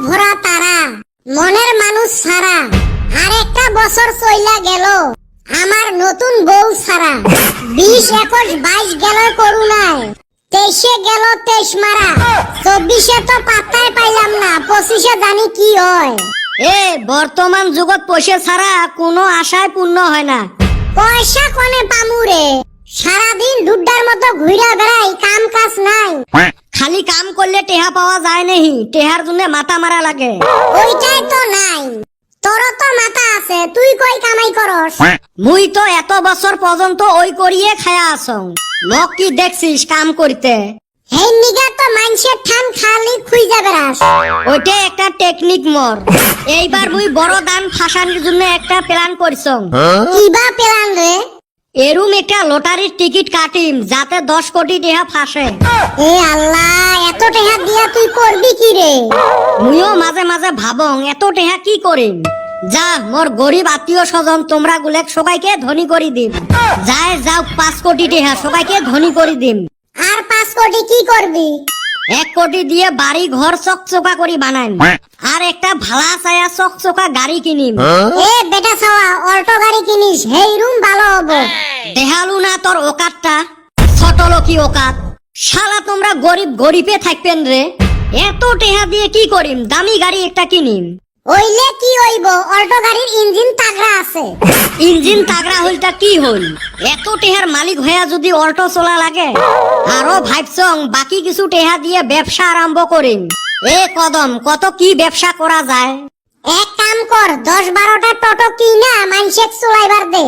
ভরা তারা মনের মানুষ ছাড়া আর একটা বছর চইলা গেল আমার নতুন বউ ছাড়া 20, 21, 22 গেল করুণায় 23-এ গেল 23 মারা 24-এ তো পাত্তাই পাইলাম না 25-এ জানি কি হয়। বর্তমান যুগত পয়সা ছাড়া কোনো আশায় পূর্ণ হয় না। পয়সা কোনে পামুরে সারাদিন ডুড্ডার মতো ঘুরা বেড়াই কাম কাজ নাই। খালি কাম করলে টেহা পাওয়া যায় নাহি, টেহার জন্য মাথা মারা লাগে। ওইটাই তো নাই, তোর তো মাথা আছে, তুই কই কামাই করস? মুই তো এত বছর পর্যন্ত ওই করিয়ে খায়া আসং, লোক কি দেখছিস কাম করতে? হেই নিগা তো মানুষের ঠান খালি খুঁজে বেড়াস। ওইটা একটা টেকনিক মোর। এইবার মুই বড় দান ফাঁসানির জন্য একটা প্ল্যান করছং। কিবা প্ল্যান রে? এরুম একটা লটারির টিকিট কাটিম যাতে 10 কোটি টাকা ফাঁসে। এ আল্লাহ, এত টাকা দিয়া তুই করবি কি রে? মুইও মাঝে মাঝে ভাবং এত টাকা কি করিম। যা মোর গরিব আত্মীয় স্বজন তোমরা গুলেক সবাইকে ধনী করি দিম। যায় যাও 5 কোটি টাকা সবাইকে ধনী করি দিম। আর 5 কোটি কি করবি? 1 কোটি দিয়ে বাড়ি ঘর চকচকা করি বানাইম, আর একটা ভালা ছায়া চকচকা গাড়ি কিনিম। এ বেটা ছাওয়া, অল্টো গাড়ি কিনিস, হেই রুম ভালো হবো। দেখালু না তোর ওকাতটা, ছোট লোকি ওকাত। শালা তোমরা গরিব গরিবে থাকবেন রে। এত টাকা দিয়ে কি করিম? দামি গাড়ি একটা কিনিম। ওইলে কি হইব? অল্টো গাড়ির ইঞ্জিন তাগড়া আছে। ইঞ্জিন তাগড়া হইতা কি হইল? এত টেহার মালিক হইয়া যদি অল্টো চলা লাগে, আরো ভাবছং বাকি কিছু টেহা দিয়ে ব্যবসা আরম্ভ করিম। এ কদম, কত কি ব্যবসা করা যায়? এক কাম কর, 10-12টা টোটো কিনা মানুষের চলাইবার দে।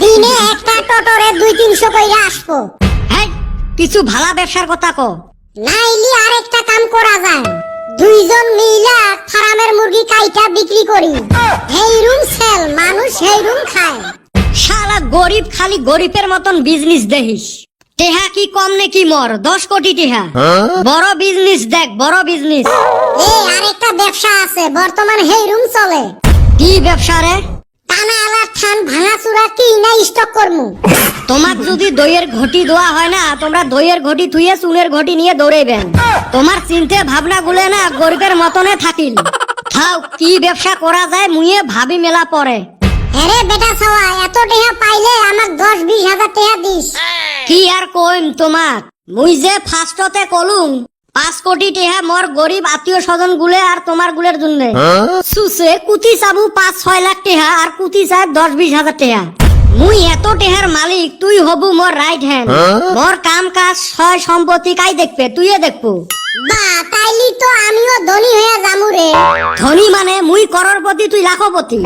দিনে একটা টোটোরে 200-300 কইরা আসবো। হ্যাঁ, কিছু ভালা ব্যবসার কথা ক। নাইলি আর একটা কাম করা যায়, 2 জন মিলা ফার্মের মুরগি কাইটা বিক্রি করি। হেই রুম সেল, মানুষ হেই রুম খায়। শালা গরিব খালি গরিবের মতন বিজনেস দেখিস। টেহা কি কম নাকি মোর? 10 কোটি টেহা। বড় বিজনেস দেখ, বড় বিজনেস। আরেকটা ব্যবসা আছে বর্তমান হেই রুম চলে। কি ব্যবসা রে? টানা আলা ঠান ভাঙাচুরা কি না স্টক করমু। তোমাক যদি দইয়ের ঘটি দেওয়া হয় না, তোমরা দইয়ের ঘটি থুয়ে চুনের ঘটি নিয়ে দৌড়াইবেন। তোমার চিন্তা ভাবনা গুলে না গরিবের মতনে থাকিল। থাও, কি ব্যবসা করা যায় মুইয়ে ভাবি মেলা পরে। আরে বেটা ছাওয়া, এত টাকা পাইলে আমাক 10-20 হাজার টাকা দিস। কি আর কইম তোমাক, মুই যে ফার্স্টতে কলুম 5 কোটি টাকা মোর গরিব আত্মীয় স্বজন গুলে আর তোমার গুলের জন্য। সুসে কুতি চাবু 5-6 লাখ টাকা আর কুতি চাই 10-20 হাজার টাকা। মুই এত টেহার মালিক, তুই হবু মোর রাইট হ্যান্ড। মোর কাম কাজ সয় সম্পত্তি কাই দেখবে? তুইয়ে দেখবো। বা তাইলি তো আমিও ধনী হয়ে যামু রে। ধনী মানে মুই করোড়পতি, তুই লাখপতি।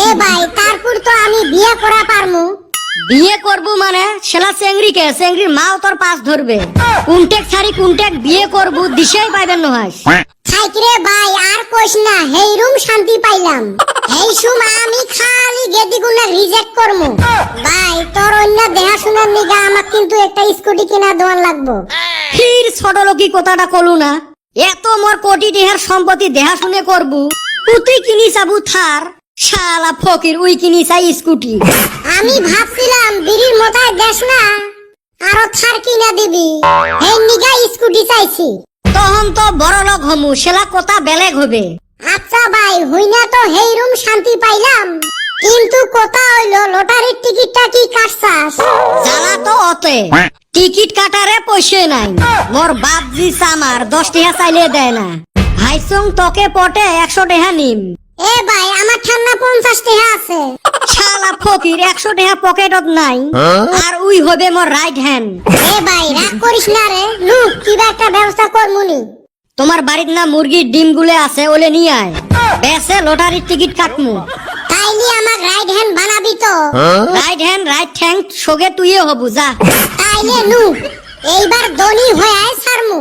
এ ভাই, তারপর তো আমি বিয়ে করা পারমু। বিয়ে করবো মানে সেলা চেংড়িকে, চেংড়ির মাও তোর পাশ ধরবে। কুনটেক ছাড়ি কুনটেক বিয়ে করবো, দিশেই পাইবেন নহাস। থাইকরে ভাই, আর কইস না, হেই রুম শান্তি পাইলাম। এই সময় আমি খালি গেদি গুনা রিজেক্ট করমু। ভাই, তোর অন্য দেখাশোনার নিগা আমাক কিন্তু একটা স্কুটি কিনা দেওয়ার লাগবো। ফির ছোট লোকি কথাটা কলু না। এত মোর কোটি টিহার সম্পত্তি দেখাশুনে করবো, তুই কিনি চাবু থার। শালা ফকির, উই কিনি চাই স্কুটি। আমি ভাবছিলাম বিড়ির মোতায় দেশ না, আরো থার কিনা দিবি। এই নিগা স্কুটি চাইছি। তখন তো বড় লোক হমু, সেলা কথা বেলেগ হবে। আচ্ছা ভাই, হইনা তো হেই রুম শান্তি পাইলাম, কিন্তু কথা হইলো লটারির টিকিটটা কি কাটছাস? জ্বালা তো অতে, টিকিট কাটারে পয়সা নাই। মোর বাপ জি আমার 10 টাকা চাইলে দেয় না। ভাইসং তোকে পটে 100 টাকা নিম। এ ভাই, আমার ঠান্ডা 50 টাকা আছে। শালা ফকির, 100 টাকা পকেটত নাই, আর উই হবে মোর রাইট হ্যান্ড। এ ভাই, রাগ করিস না রে, লুক কিবা একটা ব্যবস্থা করমুনি। তোমার বাড়ির না মুরগির ডিম গুলে আছে, ওলে নিয়ে আয়, বেসে লটারির টিকিট কাটমু। তাইলি আমাক রাইট হ্যান্ড বানাবি তো? রাইট হ্যান্ড রাইট থ্যাঙ্ক সগে তুইও হবু, যা। তাইলে লুক, এইবার ধনী হয়ে ছাড়মু।